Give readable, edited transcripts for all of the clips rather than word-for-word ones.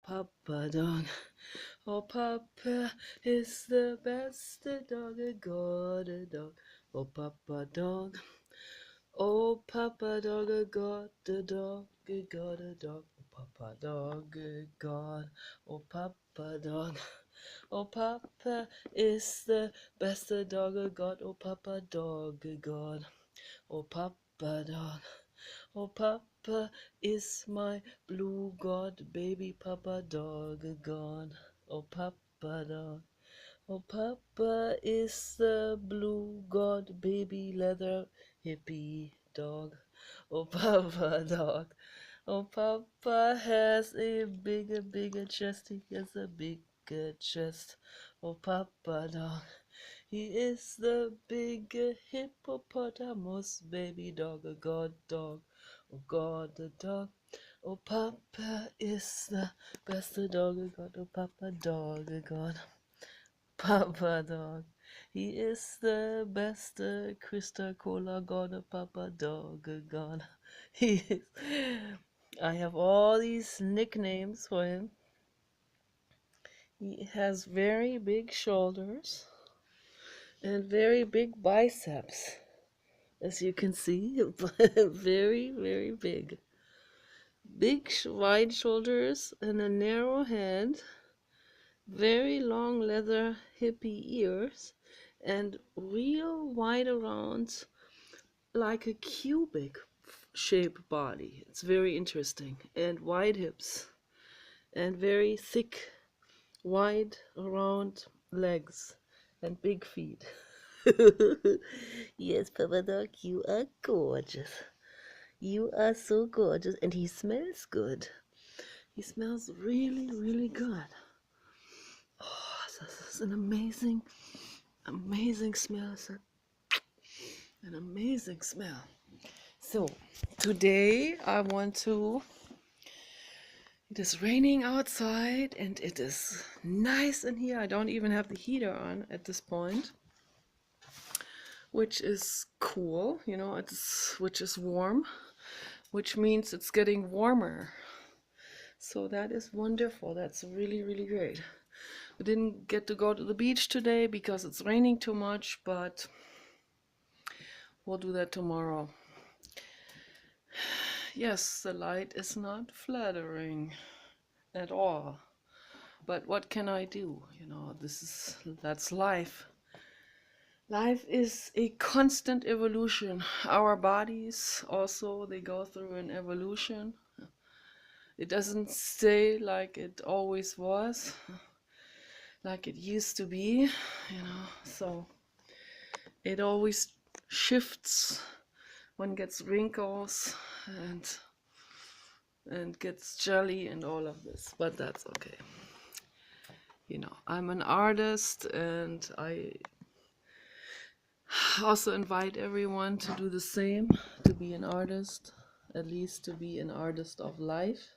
Papa dog. Oh, Papa is the best dog, God a dog. Oh, Papa dog. Oh, Papa dog, God a dog, God a dog. Oh, Papa dog, God. Oh, Papa dog. Oh, Papa is the best dog, God. Oh, Papa dog, God. Oh, Papa dog. Oh, Papa is my blue god, baby Papa dog god. Oh, Papa dog. Oh, Papa is the blue god, baby leather hippie dog. Oh, Papa dog. Oh, Papa has a bigger chest. He has a bigger chest. Oh, Papa dog. He is the big hippopotamus, baby dog, a god dog. Oh God, the dog. Oh Papa is the best dog a god. Oh Papa dog a god. Papa dog. He is the best Krista Cola god. Oh Papa dog a god. He is. I have all these nicknames for him. He has very big shoulders and very big biceps. As you can see, very, very big. Big, wide shoulders and a narrow head, very long leather hippie ears, and real wide around, like a cubic shaped body. It's very interesting. And wide hips, and very thick, wide around legs, and big feet. Yes, Papa Dog, you are gorgeous. You are so gorgeous, and he smells good. He smells really, really good. Oh, this is an amazing, amazing smell. It's an amazing smell. So, today I want to. It is raining outside, and it is nice in here. I don't even have the heater on at this point, which is cool, you know, which is warm, which means it's getting warmer. So that is wonderful. That's really, really great. We didn't get to go to the beach today because it's raining too much, but we'll do that tomorrow. Yes, the light is not flattering at all. But what can I do? You know, that's life. Life is a constant evolution. Our bodies also, they go through an evolution. It doesn't stay like it always was, like it used to be, you know. So it always shifts. One gets wrinkles and gets jelly and all of this, but that's okay. You know, I'm an artist, and I also invite everyone to do the same, to be an artist, at least to be an artist of life,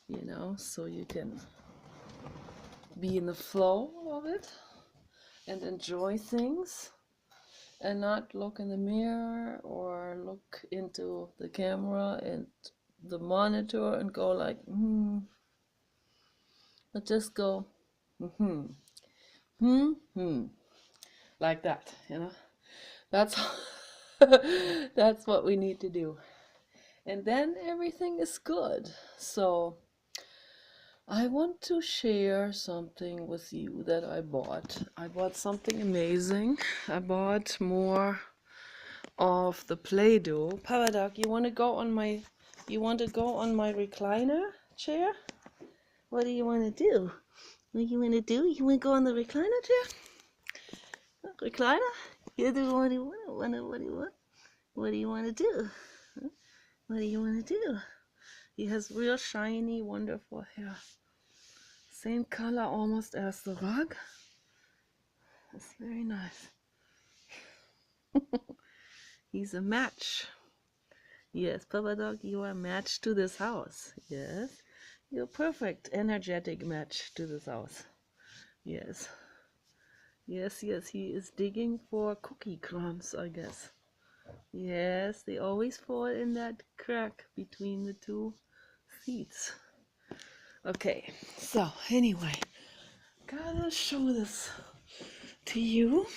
you know, so you can be in the flow of it and enjoy things and not look in the mirror or look into the camera and the monitor and go like, but just go, like that, you know. That's that's what we need to do. And then everything is good. So I want to share something with you that I bought. I bought something amazing. I bought more of the Play-Doh. Papa Dog, you want to go on my recliner chair? What do you want to do? What do you want to do? You want to go on the recliner chair? Recliner? You do what do you want? What do you want? What do you want to do? What do you want to do? He has real shiny, wonderful hair. Same color almost as the rug. That's very nice. He's a match. Yes, Papa Dog, you are a match to this house. Yes, you're a perfect, energetic match to this house. Yes. Yes, yes, he is digging for cookie crumbs, I guess. Yes, they always fall in that crack between the two seats. Okay, so anyway, gotta show this to you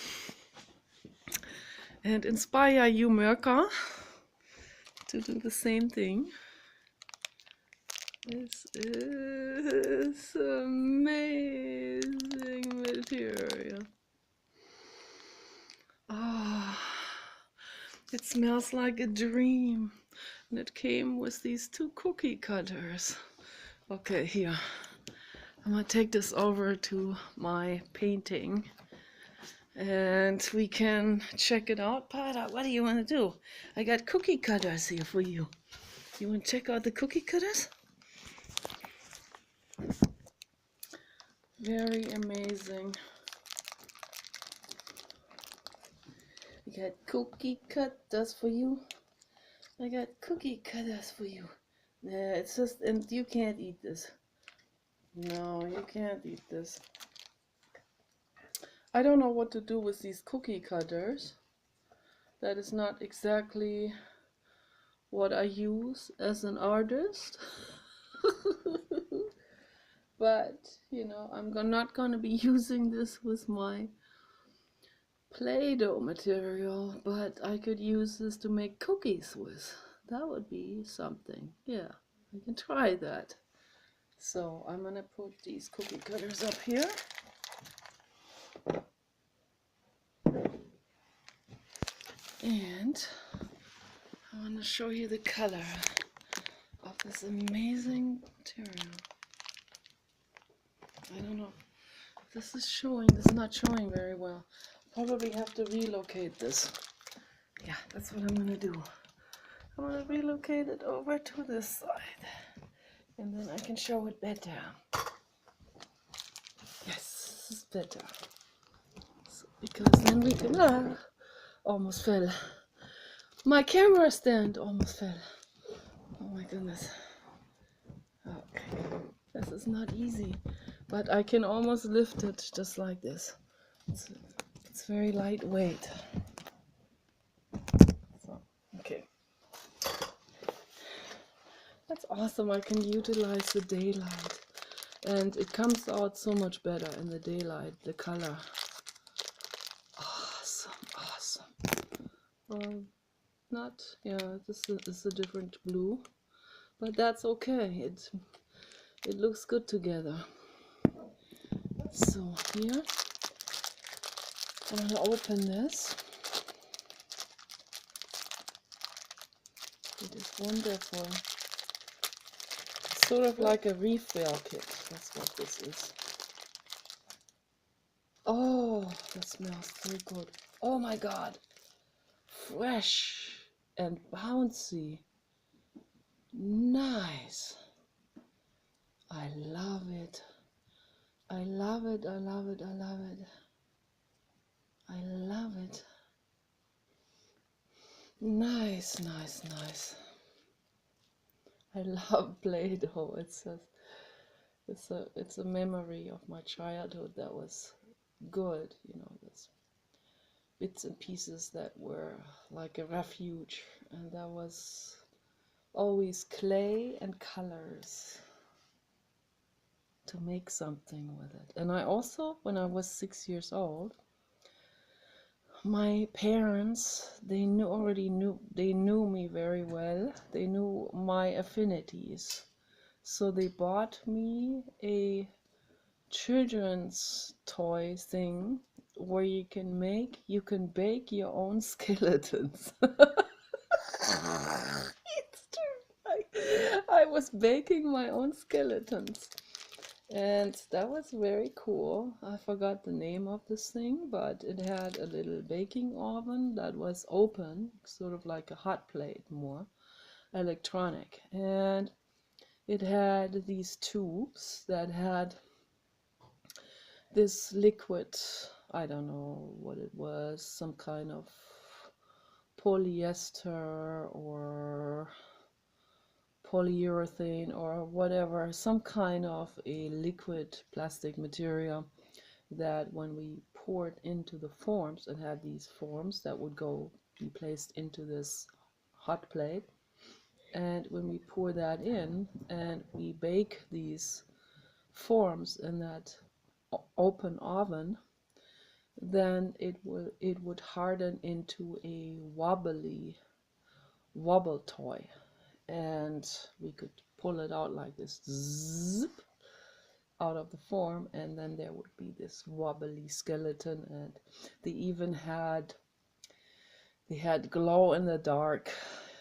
and inspire you, Mirka, to do the same thing. This is amazing material. Ah, it smells like a dream. And it came with these 2 cookie cutters. Okay, here. I'm gonna take this over to my painting and we can check it out. Pada, what do you want to do? I got cookie cutters here for you. You want to check out the cookie cutters? Very amazing. I got cookie cutters for you. I got cookie cutters for you. Yeah, it's just, and you can't eat this. No, you can't eat this. I don't know what to do with these cookie cutters. That is not exactly what I use as an artist. But, you know, I'm not going to be using this with my Play-Doh material, but I could use this to make cookies with. That would be something. Yeah, I can try that. So I'm going to put these cookie cutters up here. And I want to show you the color of this amazing material. I don't know if this is showing. This is not showing very well. Probably have to relocate this. Yeah, that's what I'm gonna do. I'm gonna relocate it over to this side, and then I can show it better. Yes, this is better. So, because then we can. Almost fell. My camera stand almost fell. Oh my goodness. Okay, this is not easy, but I can almost lift it just like this. It's very lightweight. So, okay. That's awesome. I can utilize the daylight, and it comes out so much better in the daylight, the color. Awesome, awesome. Not, yeah, this is a different blue, but that's okay. It looks good together. So here, I'm gonna open this. It is wonderful. It's sort of like a refill kit. That's what this is. Oh, that smells so good. Oh my God. Fresh and bouncy. Nice. I love it. I love it. I love it. I love it. I love it. Nice, nice, nice. I love Play-Doh. It's a memory of my childhood that was good, you know, this bits and pieces that were like a refuge, and that was always clay and colors to make something with it. And I also, when I was 6 years old, my parents, they knew me very well. They knew my affinities. So they bought me a children's toy thing where you can bake your own skeletons. It's true. I was baking my own skeletons. And that was very cool. I forgot the name of this thing, but it had a little baking oven that was open, sort of like a hot plate, more electronic. And it had these tubes that had this liquid, I don't know what it was, some kind of polyester or polyurethane or whatever, some kind of a liquid plastic material that when we poured into the forms, it had these forms that would be placed into this hot plate. And when we pour that in and we bake these forms in that open oven, then it would harden into a wobble toy, and we could pull it out like this, zip, out of the form, and then there would be this wobbly skeleton. And they even had glow in the dark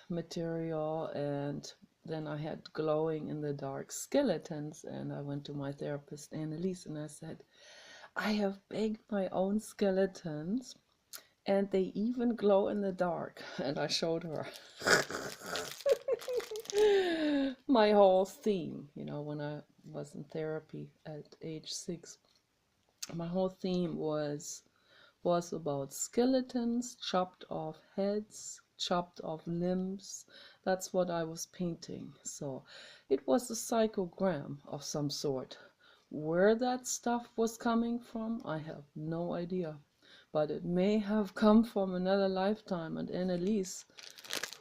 material, and then I had glowing in the dark skeletons. And I went to my therapist Annalise and I said, I have baked my own skeletons and they even glow in the dark. And I showed her my whole theme, when I was in therapy at age 6. My whole theme was about skeletons, chopped off heads, chopped off limbs. That's what I was painting. So it was a psychogram of some sort. Where that stuff was coming from, I have no idea. But it may have come from another lifetime. And Annalise,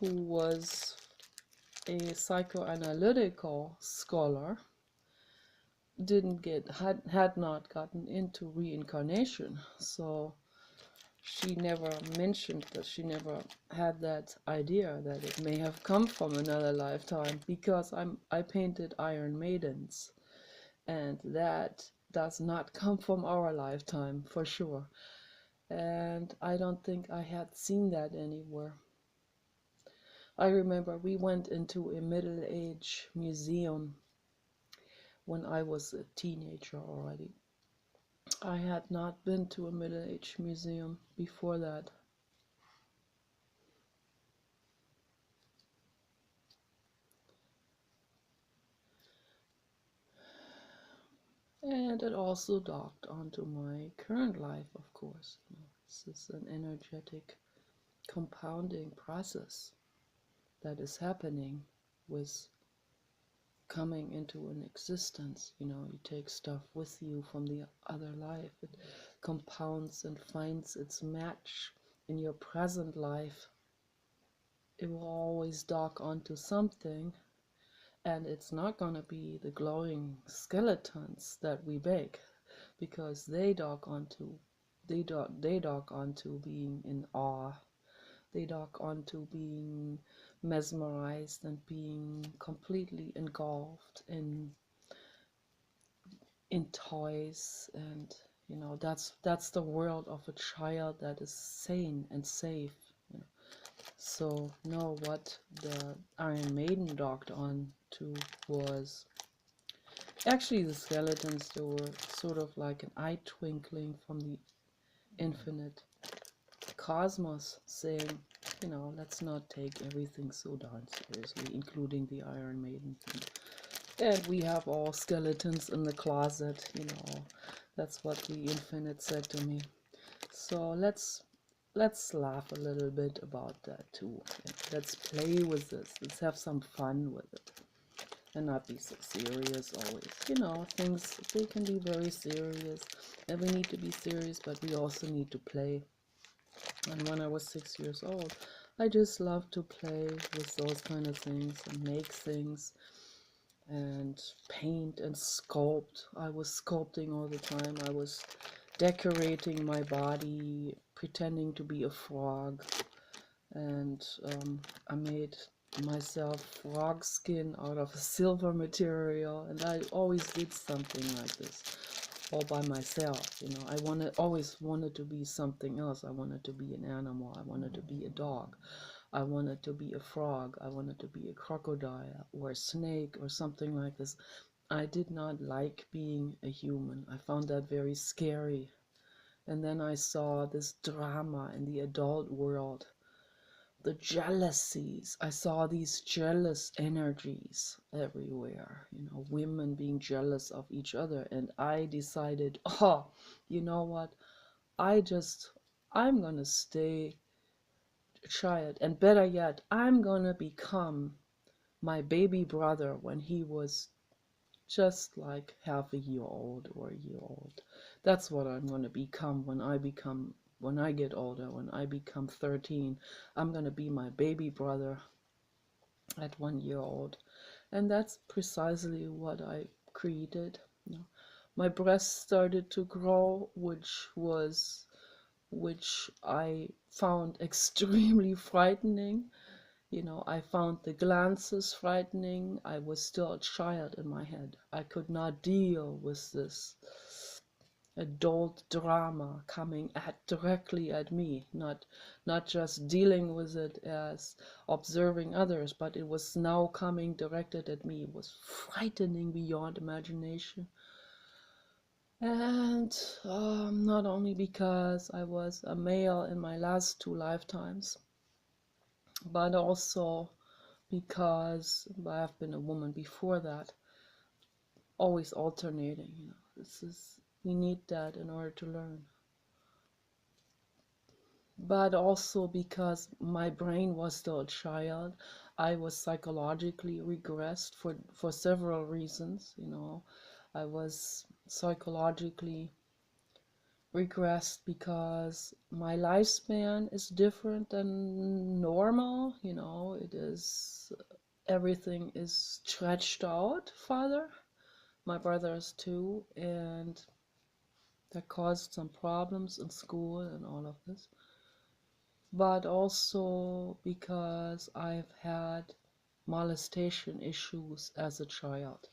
who was a psychoanalytical scholar, had not gotten into reincarnation. So she never mentioned that, she never had that idea that it may have come from another lifetime, because I painted Iron Maidens, and that does not come from our lifetime for sure. And I don't think I had seen that anywhere. I remember we went into a Middle Age museum when I was a teenager already. I had not been to a Middle Age museum before that. And it also docked onto my current life, of course. This is an energetic compounding process that is happening with coming into an existence. You take stuff with you from the other life. It compounds and finds its match in your present life. It will always dock onto something, and it's not going to be the glowing skeletons that we bake, because they dock onto being in awe. They dock onto being mesmerized and being completely engulfed in toys. And that's the world of a child that is sane and safe. So no, what the Iron Maiden docked on to was actually the skeletons. They were sort of like an eye twinkling from the infinite cosmos, saying, let's not take everything so darn seriously, including the Iron Maiden thing. And we have all skeletons in the closet, that's what the infinite said to me. So let's laugh a little bit about that too. Let's play with this. Let's have some fun with it. And not be so serious always. Things, they can be very serious. And we need to be serious, but we also need to play. And when I was 6 years old, I just loved to play with those kind of things and make things and paint and sculpt. I was sculpting all the time. I was decorating my body, pretending to be a frog. And I made myself frog skin out of silver material, and I always did something like this all by myself. I always wanted to be something else. I wanted to be an animal. I wanted to be a dog. I wanted to be a frog. I wanted to be a crocodile or a snake or something like this. I did not like being a human. I found that very scary. And then I saw this drama in the adult world. The jealousies. I saw these jealous energies everywhere, women being jealous of each other. And I decided, oh, you know what? I'm gonna stay a child. And better yet, I'm gonna become my baby brother when he was just like half a year old or a year old. That's what I'm gonna become when I get older. When I become 13, I'm gonna be my baby brother at 1 year old. And that's precisely what I created. You know. My breast started to grow, which I found extremely frightening. You know, I found the glances frightening. I was still a child in my head. I could not deal with this adult drama coming directly at me, not just dealing with it as observing others, but it was now coming directed at me. It was frightening beyond imagination. And not only because I was a male in my last two lifetimes, but also because I've been a woman before that, always alternating. You know, we need that in order to learn. But also because my brain was still a child, I was psychologically regressed for several reasons. You know, I was psychologically regressed because my lifespan is different than normal. You know, it is, everything is stretched out farther. My brothers too, and that caused some problems in school and all of this. But also because I've had molestation issues as a child,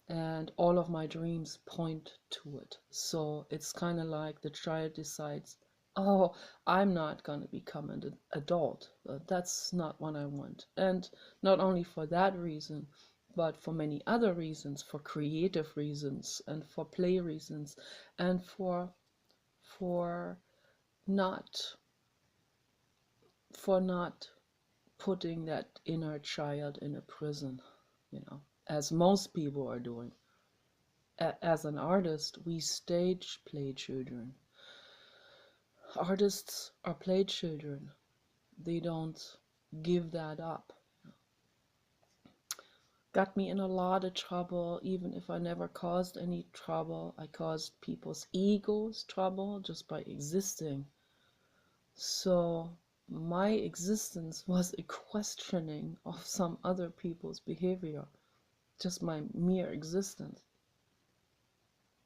and all of my dreams point to it. So it's kind of like the child decides, oh, I'm not going to become an adult. That's not what I want. And not only for that reason, but for many other reasons, for creative reasons and for play reasons, and for not not putting that inner child in a prison, you know, as most people are doing. As an artist, we stage play children. Artists are play children. They don't give that up. Got me in a lot of trouble, even if I never caused any trouble. I caused people's egos trouble just by existing. So my existence was a questioning of some other people's behavior, just my mere existence.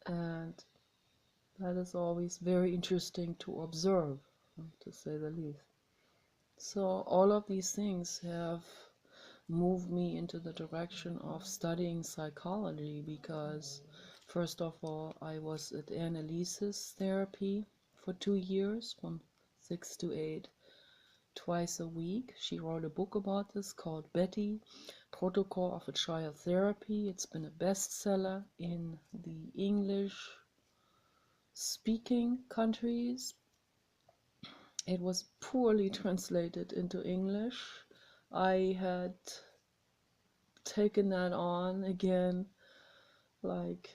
And that is always very interesting to observe, to say the least. So all of these things have moved me into the direction of studying psychology because, first of all, I was at Annalise's therapy for 2 years, from 6 to 8, twice a week. She wrote a book about this called Betty, Protocol of a Child Therapy. It's been a bestseller in the English speaking countries. It was poorly translated into English. I had taken that on again like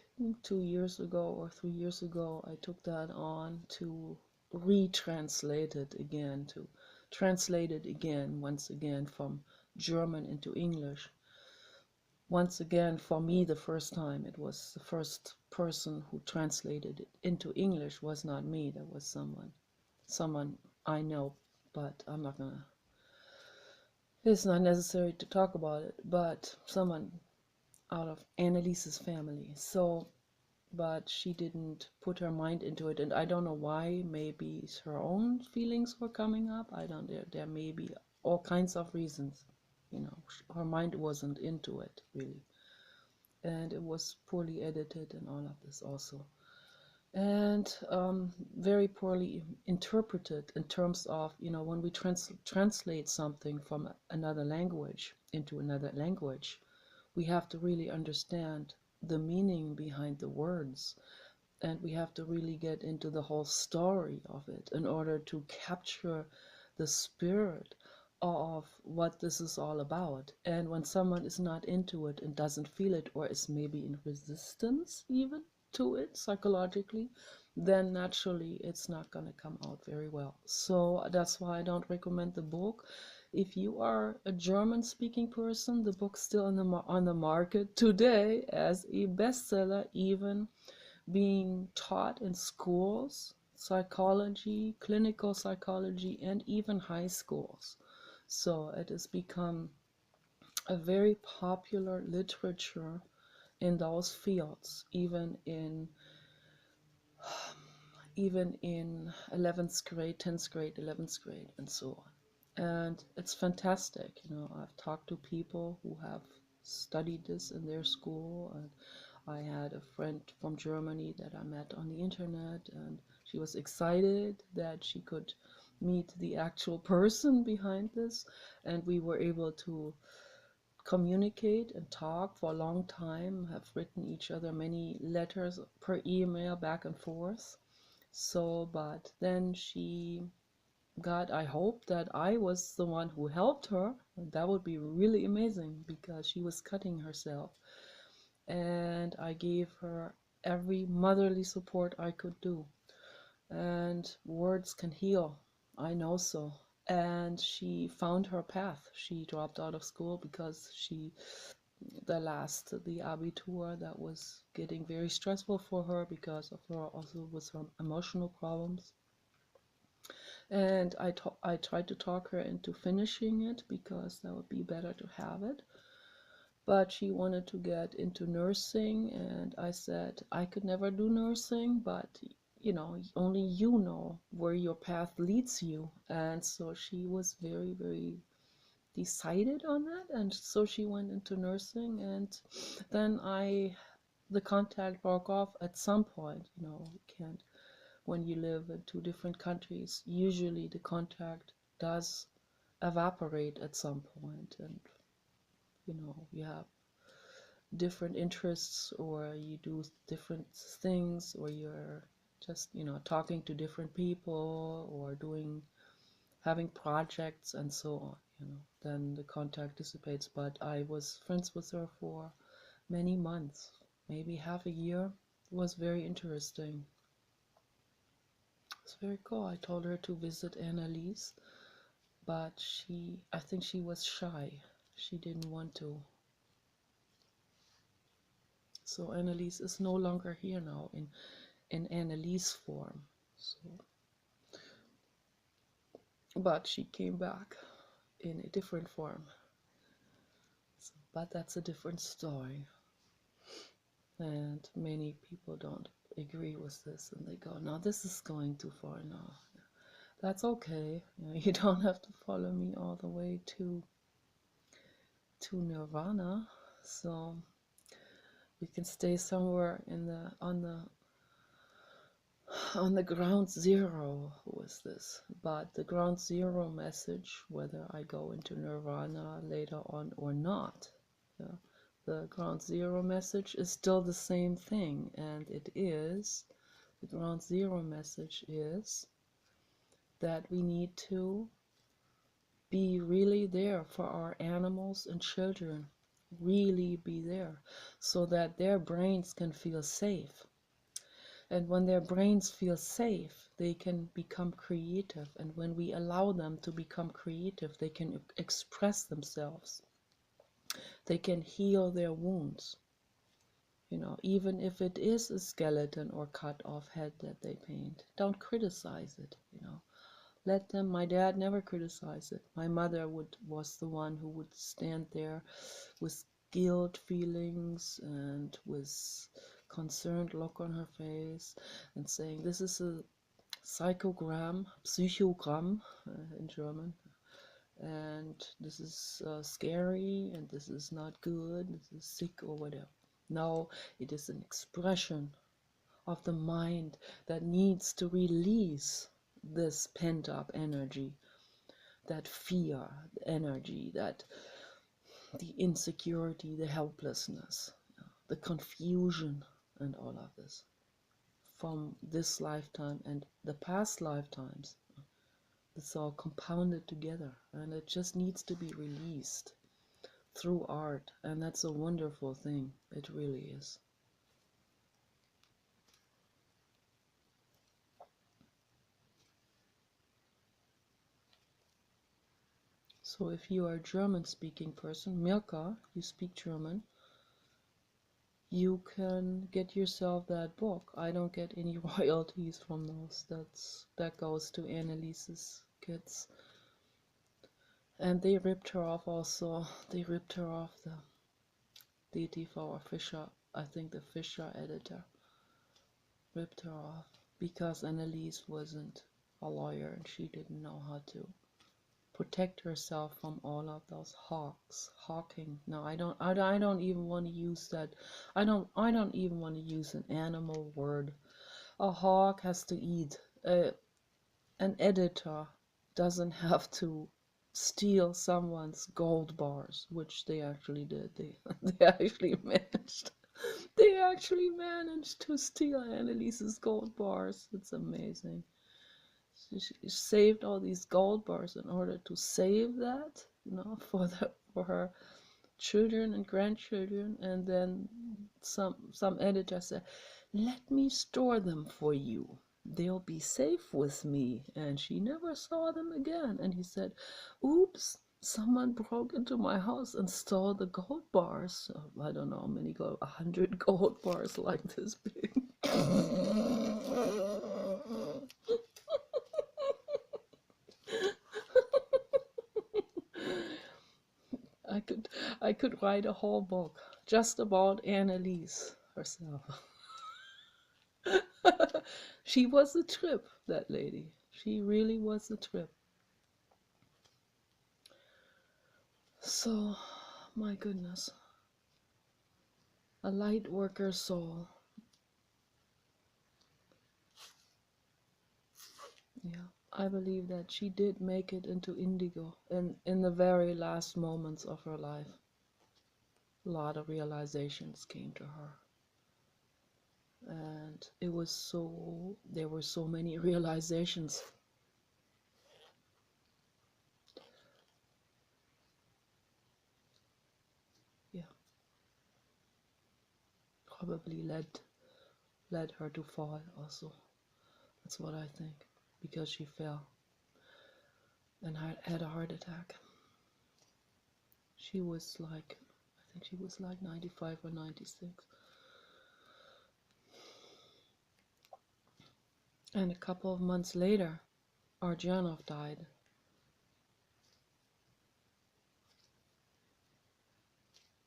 2 years ago or 3 years ago. I took that on to retranslate it again, to translate it again, once again, from German into English. Once again, for me, the first time, it was the first person who translated it into English was not me. That was someone I know, but I'm not gonna, it's not necessary to talk about it, but someone out of Annalise's family. So, but she didn't put her mind into it, and I don't know why. Maybe her own feelings were coming up. I don't, there may be all kinds of reasons. You know, her mind wasn't into it, really. And it was poorly edited and all of this also. And very poorly interpreted in terms of, you know, when we translate something from another language into another language, we have to really understand the meaning behind the words, and we have to really get into the whole story of it in order to capture the spirit of what this is all about. And when someone is not into it and doesn't feel it, or is maybe in resistance even to it psychologically, then naturally it's not going to come out very well. So that's why I don't recommend the book. If you are a German speaking person, the book's still on the market today as a bestseller, even being taught in schools, psychology, clinical psychology, and even high schools. So it has become a very popular literature in those fields, even in 11th grade, 10th grade, 11th grade, and so on. And it's fantastic. I've talked to people who have studied this in their school, and I had a friend from Germany that I met on the internet, and she was excited that she could meet the actual person behind this, and we were able to communicate and talk for a long time, have written each other many letters per email back and forth. So, but then I hope that I was the one who helped her. That would be really amazing because she was cutting herself. And I gave her every motherly support I could do. And words can heal. I know so. And she found her path. She dropped out of school because the Abitur, that was getting very stressful for her because of her also with her emotional problems. And I tried to talk her into finishing it because that would be better to have it. But she wanted to get into nursing, and I said I could never do nursing, but only you know where your path leads you. And so she was very, very decided on that, and so she went into nursing. And then the contact broke off at some point. You can't, when you live in two different countries, usually the contact does evaporate at some point, and you have different interests, or you do different things, or you're just talking to different people, or having projects and so on. Then the contact dissipates. But I was friends with her for many months, maybe half a year. It was very interesting. It's very cool. I told her to visit Annalise, but I think she was shy. She didn't want to. So Annalise is no longer here now in Annalise form. So, but she came back in a different form. So, but that's a different story. And many people don't agree with this, and they go, "No, this is going too far now." That's okay. You don't have to follow me all the way to Nirvana. So we can stay somewhere on the ground zero with this. But the ground zero message, whether I go into Nirvana later on or not, the ground zero message is still the same thing. And the ground zero message is that we need to be really there for our animals and children, really be there, so that their brains can feel safe. And when their brains feel safe, they can become creative. And when we allow them to become creative, they can express themselves. They can heal their wounds. Even if it is a skeleton or cut off head that they paint, don't criticize it. Let them. My dad never criticized it. My mother was the one who would stand there with guilt feelings and with concerned look on her face and saying, "This is a psychogram, psychogram in German, and this is scary, and this is not good, this is sick," or whatever. No, it is an expression of the mind that needs to release this pent-up energy, that fear energy, that the insecurity, the helplessness, the confusion, and all of this from this lifetime and the past lifetimes. It's all compounded together, and it just needs to be released through art, and that's a wonderful thing. It really is. So if you are a German-speaking person, Mirka, you speak German, you can get yourself that book. I don't get any royalties from those. That goes to Annalise's kids. And they ripped her off also. They ripped her off the DTV Fischer I think the Fisher editor ripped her off because Annalise wasn't a lawyer and she didn't know how to protect herself from all of those hawking. No, I don't even want to use that. I don't even want to use an animal word. A hawk has to eat. An editor doesn't have to steal someone's gold bars, which they actually did. They actually managed. They actually managed to steal Annalise's gold bars. It's amazing. She saved all these gold bars in order to save that, for her children and grandchildren. And then some editor said, "Let me store them for you. They'll be safe with me." And she never saw them again. And he said, "Oops, someone broke into my house and stole the gold bars." I don't know how many 100 gold bars like this big. I could write a whole book just about Annalise herself. She was a trip, that lady. She really was a trip. So, my goodness. A light worker soul. Yeah, I believe that she did make it into indigo in the very last moments of her life. A lot of realizations came to her. And there were so many realizations. Yeah, probably led her to fall also. That's what I think, because she fell and had a heart attack. She was like, I think she was like 95 or 96. And a couple of months later, Arjanov died.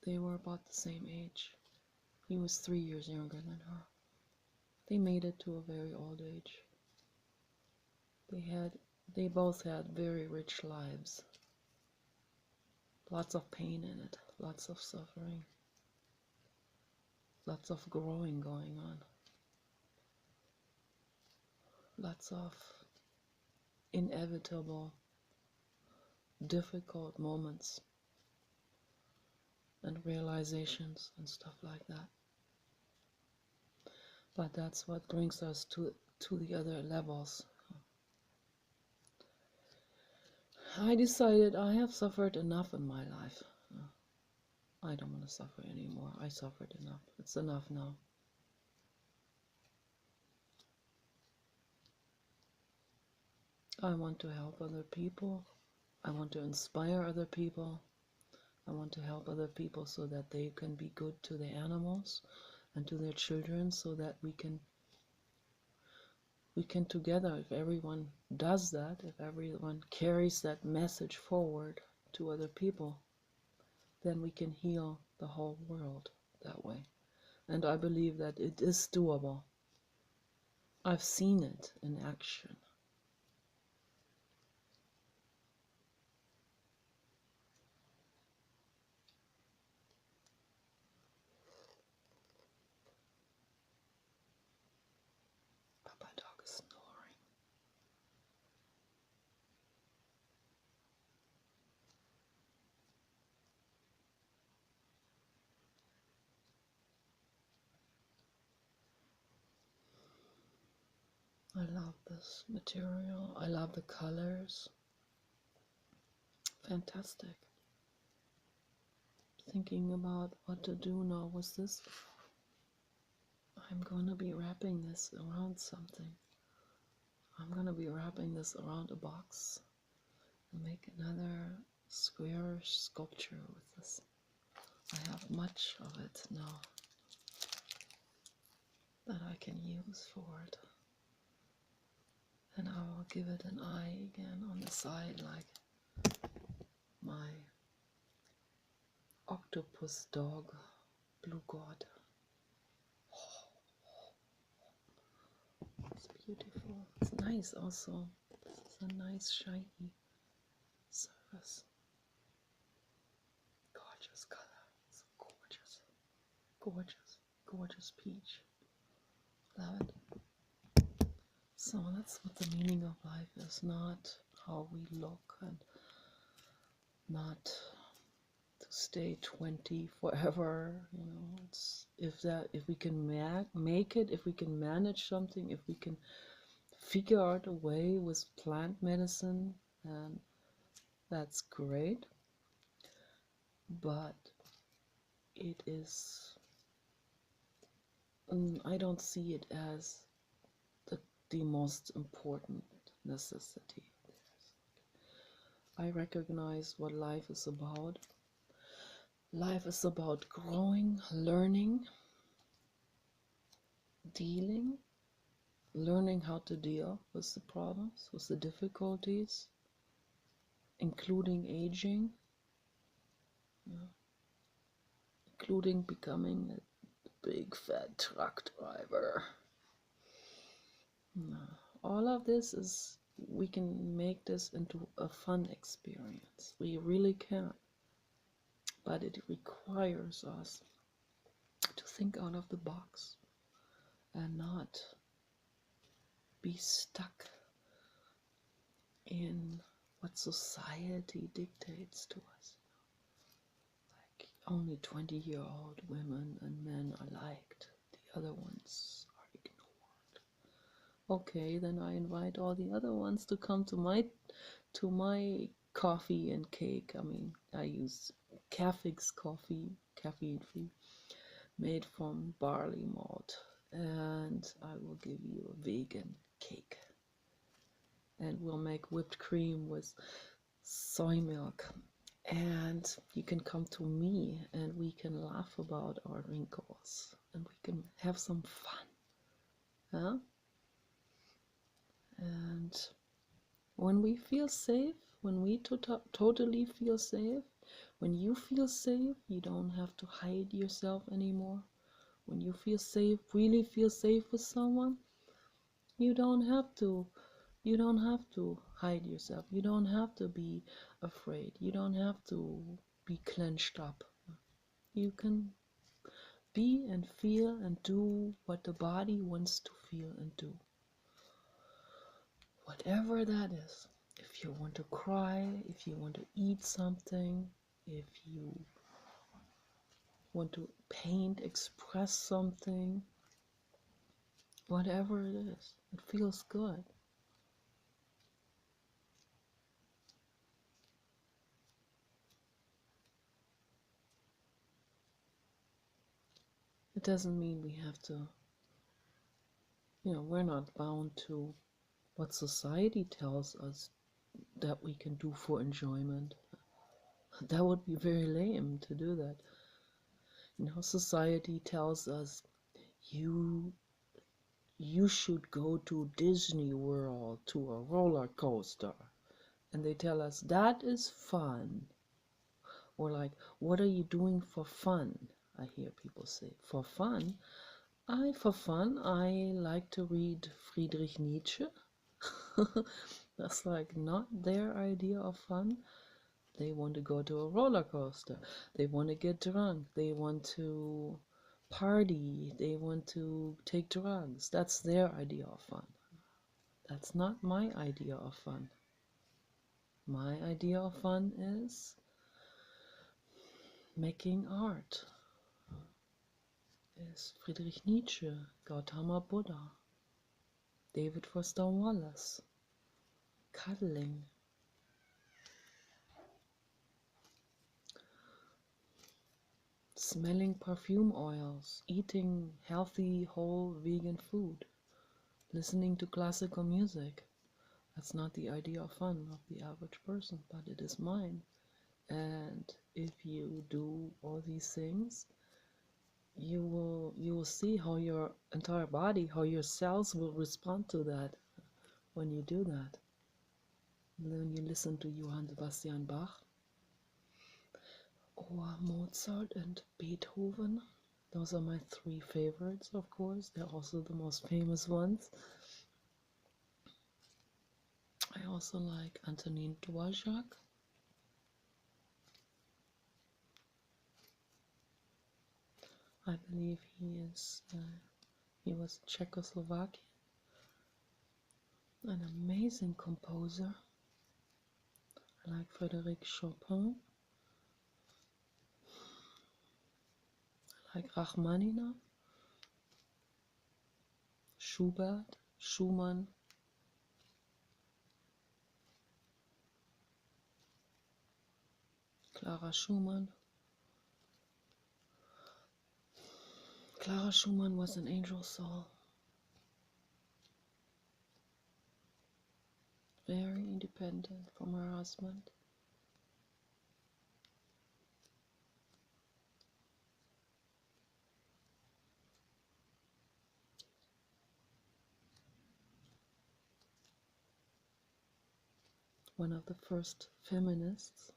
They were about the same age. He was 3 years younger than her. They made it to a very old age. They both had very rich lives. Lots of pain in it, lots of suffering, lots of growing going on, lots of inevitable, difficult moments and realizations and stuff like that. But that's what brings us to the other levels. I decided I have suffered enough in my life. I don't want to suffer anymore. I suffered enough. It's enough now. I want to help other people. I want to inspire other people. I want to help other people so that they can be good to the animals and to their children, so that we can together, if everyone does that, if everyone carries that message forward to other people, then we can heal the whole world that way. And I believe that it is doable. I've seen it in action. Papa dog is snoring. I love this material. I love the colors. Fantastic. Thinking about what to do now with this. I'm going to be wrapping this around something. I'm going to be wrapping this around a box and make another square sculpture with this. I have much of it now that I can use for it. And I will give it an eye again on the side, like my octopus dog, Blue God. It's beautiful. It's nice also. This is a nice shiny surface. Gorgeous color. It's gorgeous. Gorgeous. Gorgeous peach. Love it. So that's what the meaning of life is. Not how we look, and not to stay 20 forever. It's if we can make it, if we can manage something, if we can figure out a way with plant medicine, and that's great. But it is, I don't see it as the most important necessity. I recognize what life is about. Life is about growing, learning, dealing, learning how to deal with the problems, with the difficulties, including aging, including becoming a big fat truck driver. All of this is, we can make this into a fun experience. We really can. But it requires us to think out of the box and not be stuck in what society dictates to us. Like, only 20-year-old women and men are liked. The other ones are ignored. Okay, then I invite all the other ones to come to my coffee and cake. I mean, I use Cafix coffee, caffeine-free, made from barley malt, and I will give you a vegan cake. And we'll make whipped cream with soy milk. And you can come to me and we can laugh about our wrinkles and we can have some fun. Huh? And when we feel safe, when we totally feel safe, when you feel safe, you don't have to hide yourself anymore. When you feel safe, really feel safe with someone, you don't have to hide yourself. You don't have to be afraid. You don't have to be clenched up. You can be and feel and do what the body wants to feel and do. Whatever that is. If you want to cry, if you want to eat something, if you want to paint, express something, whatever it is, it feels good. It doesn't mean we have to, we're not bound to what society tells us that we can do for enjoyment. That would be very lame to do that. Society tells us you should go to Disney World, to a roller coaster, and they tell us that is fun. Or like, what are you doing for fun? I hear people say, for fun? I like to read Friedrich Nietzsche. That's like not their idea of fun. They want to go to a roller coaster. They want to get drunk. They want to party. They want to take drugs. That's their idea of fun. That's not my idea of fun. My idea of fun is making art. Is Friedrich Nietzsche, Gautama Buddha, David Foster Wallace, cuddling, smelling perfume oils, eating healthy, whole vegan food, listening to classical music. That's not the idea of fun of the average person, but it is mine. And if you do all these things, you will see how your entire body, how your cells will respond to that when you do that. And then you listen to Johann Sebastian Bach or Mozart and Beethoven. Those are my three favorites, of course. They're also the most famous ones. I also like Antonin Dvorak. I believe he was Czechoslovakian, an amazing composer. I like Frédéric Chopin. I like Rachmaninoff, Schubert, Schumann. Clara Schumann. Clara Schumann was an angel soul. Very independent from her husband. One of the first feminists.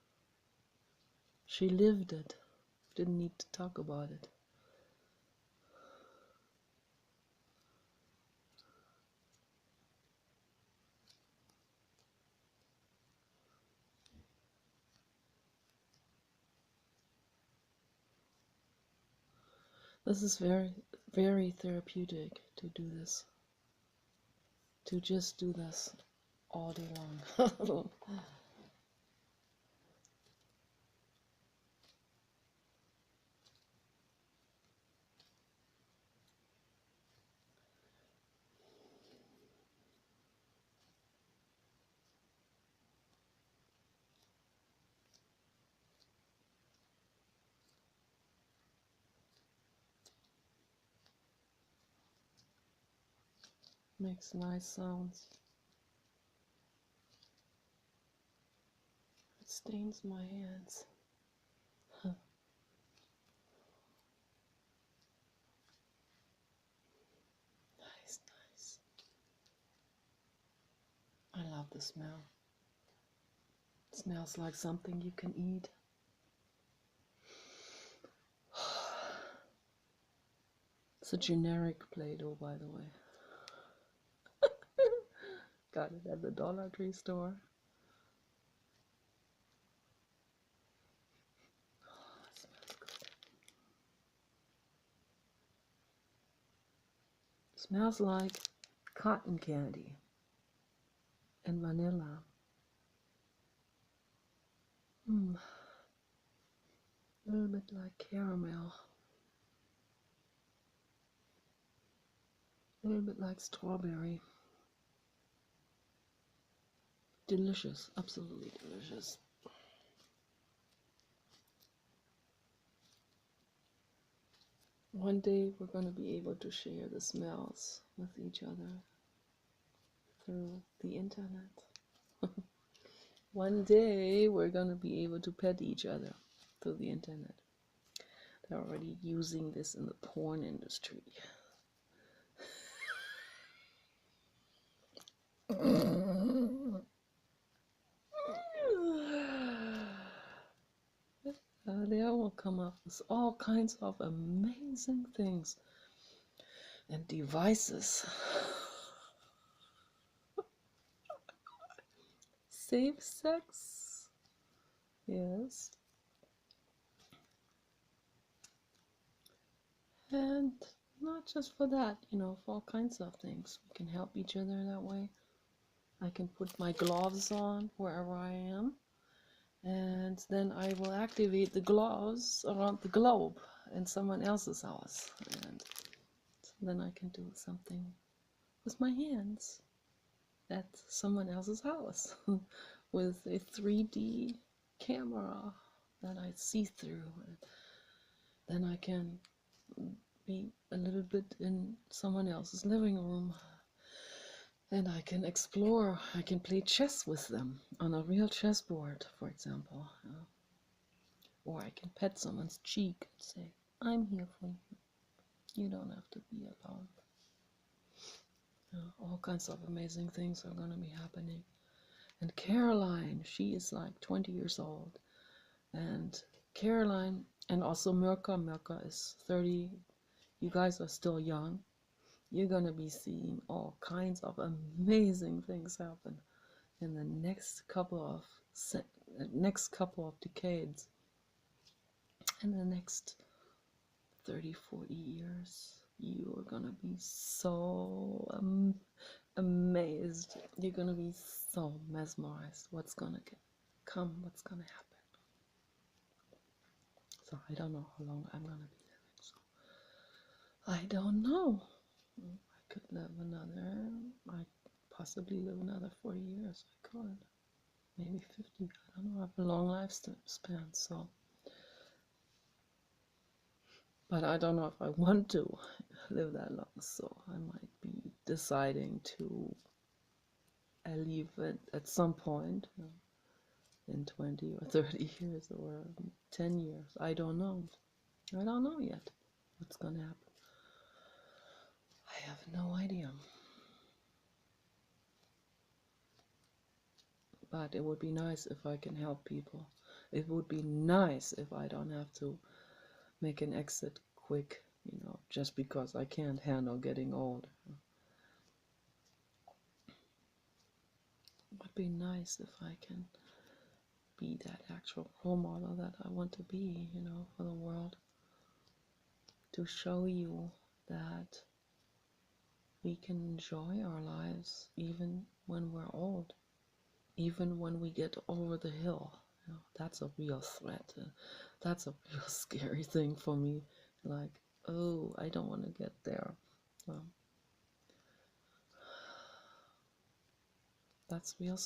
She lived it, didn't need to talk about it. This is very, very therapeutic to do this. To just do this all day long. Makes nice sounds. It stains my hands. Nice, nice. I love the smell. It smells like something you can eat. It's a generic Play-Doh, by the way. Got it at the Dollar Tree store. Oh, it smells good. It smells like cotton candy and vanilla. A little bit like caramel. A little bit like strawberry. Delicious, absolutely delicious. One day we're going to be able to share the smells with each other through the internet. One day we're going to be able to pet each other through the internet. They're already using this in the porn industry. They will come up with all kinds of amazing things and devices. Safe sex? Yes. And not just for that, for all kinds of things. We can help each other that way. I can put my gloves on wherever I am, and then I will activate the gloves around the globe in someone else's house. And then I can do something with my hands at someone else's house with a 3D camera that I see through. Then I can be a little bit in someone else's living room, and I can explore. I can play chess with them on a real chessboard, for example. Or I can pet someone's cheek and say, I'm here for you. You don't have to be alone. All kinds of amazing things are going to be happening. And Caroline, she is like 20 years old. And Caroline, and also Mirka is 30. You guys are still young. You're going to be seeing all kinds of amazing things happen in the next couple of decades, in the next 30, 40 years, you are gonna be so amazed. You're gonna be so mesmerized. What's gonna come? What's gonna happen? So I don't know how long I'm gonna be living. So I don't know. I could live another. I possibly live another 40 years. I could. Maybe 50. I don't know. I have a long lifespan. So, but I don't know if I want to live that long. So I might be deciding to leave it at some point. In 20 or 30 years or 10 years. I don't know. I don't know yet what's going to happen. I have no idea. But it would be nice if I can help people. It would be nice if I don't have to make an exit quick, just because I can't handle getting old. It would be nice if I can be that actual role model that I want to be, for the world. To show you that we can enjoy our lives even when we're old, even when we get over the hill. That's a real threat. That's a real scary thing for me. Like, oh, I don't want to get there. That's real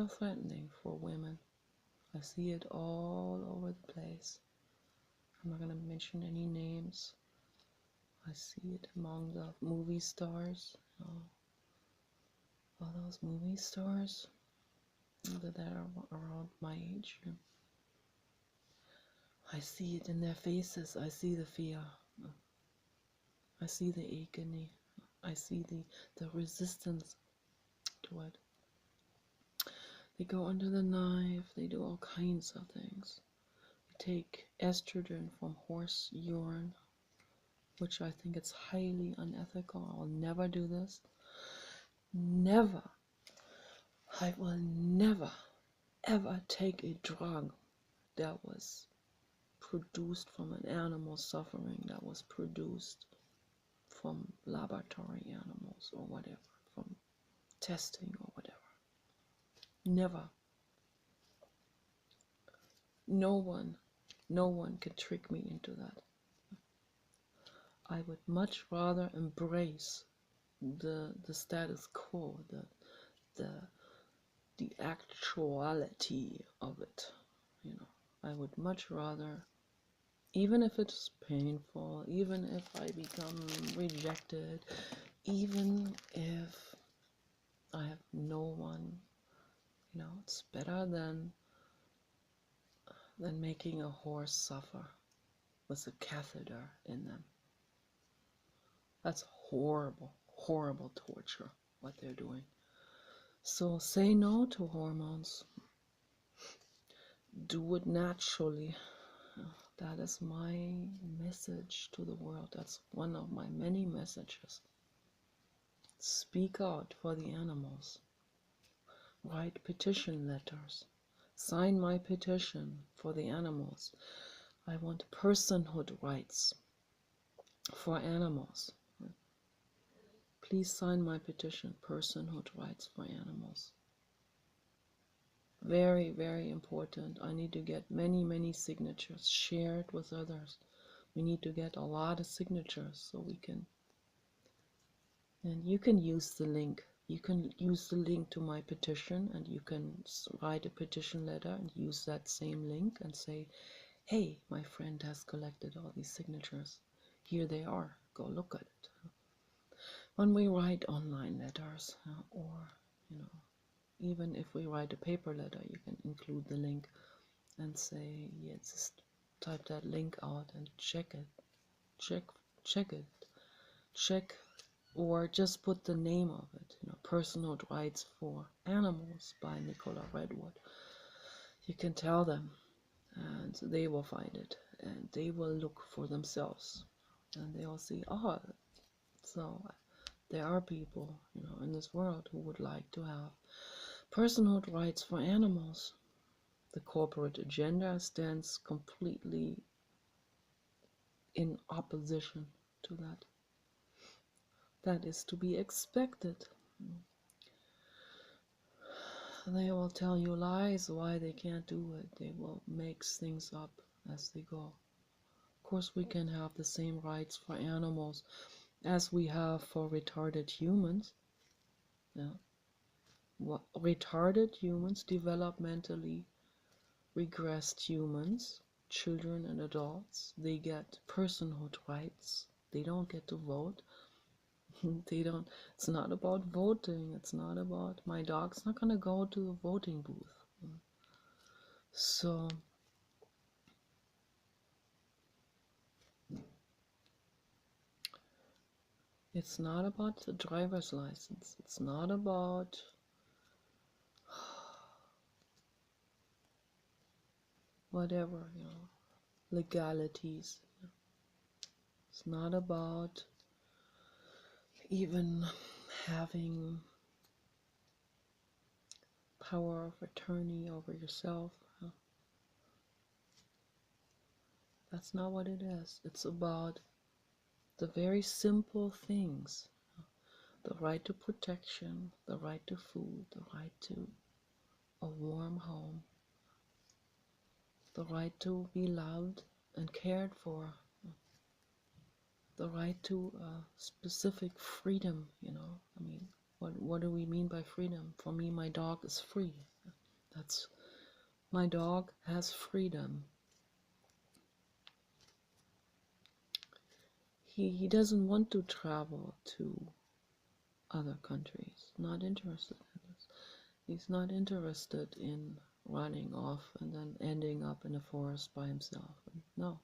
threatening for women. I see it all over the place. I'm not going to mention any names. I see it among the movie stars. All those movie stars that are around my age. I see it in their faces. I see the fear. I see the agony. I see the resistance to it. They go under the knife. They do all kinds of things. They take estrogen from horse urine, which I think it's highly unethical. I'll never do this. Never. I will never, ever take a drug that was produced from an animal suffering, that was produced from laboratory animals or whatever, from testing or whatever. Never. No one can trick me into that. I would much rather embrace the status quo, the actuality of it. I would much rather, even if it's painful, even if I become rejected, even if I have no one, it's better than making a horse suffer with a catheter in them. That's horrible, horrible torture, what they're doing. So say no to hormones. Do it naturally. That is my message to the world. That's one of my many messages. Speak out for the animals. Write petition letters. Sign my petition for the animals. I want personhood rights for animals. Please sign my petition, personhood rights for animals. Very, very important. I need to get many, many signatures. Share it with others. We need to get a lot of signatures so we can. And you can use the link. You can use the link to my petition, and you can write a petition letter and use that same link and say, hey, my friend has collected all these signatures. Here they are. Go look at it. When we write online letters, or, even if we write a paper letter, you can include the link and say, yeah, just type that link out and check it. Check, or just put the name of it, Personal Rights for Animals by Nicola Redwood. You can tell them, and they will find it, and they will look for themselves, and they will see, so there are people, in this world who would like to have Personhood rights for animals. The corporate agenda stands completely in opposition to that. That is to be expected. They will tell you lies why they can't do it. They will make things up as they go. Of course, we can have the same rights for animals as we have for retarded humans. Yeah. Retarded humans, developmentally regressed humans, children and adults, they get personhood rights. They don't get to vote. They don't, it's not about voting. It's not about, my dog's not going to go to a voting booth. So, it's not about the driver's license. It's not about whatever, legalities. It's not about even having power of attorney over yourself. That's not what it is. It's about the very simple things. The right to protection, the right to food, the right to a warm home, the right to be loved and cared for, the right to specific freedom, I mean, what do we mean by freedom? For me, my dog is free. My dog has freedom. He doesn't want to travel to other countries. Not interested in this. He's not interested in running off and then ending up in a forest by himself. No,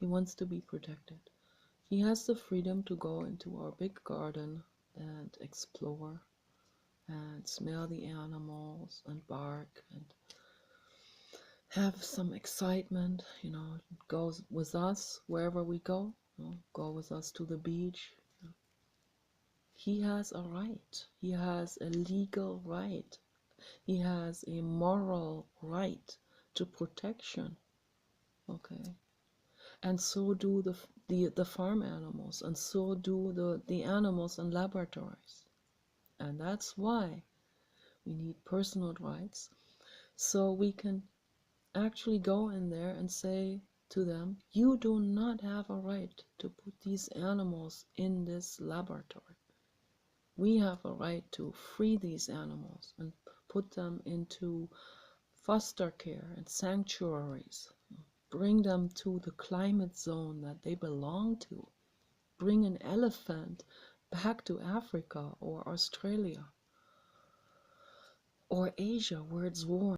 he wants to be protected. He has the freedom to go into our big garden and explore and smell the animals and bark and have some excitement, go with us wherever we go, go with us to the beach. He has a right. He has a legal right. He has a moral right to protection. Okay. And so do the farm animals, and so do the animals in laboratories. And that's why we need personal rights, so we can actually go in there and say to them, you do not have a right to put these animals in this laboratory. We have a right to free these animals and put them into foster care and sanctuaries. Bring them to the climate zone that they belong to. Bring an elephant back to Africa or Australia or Asia where it's warm.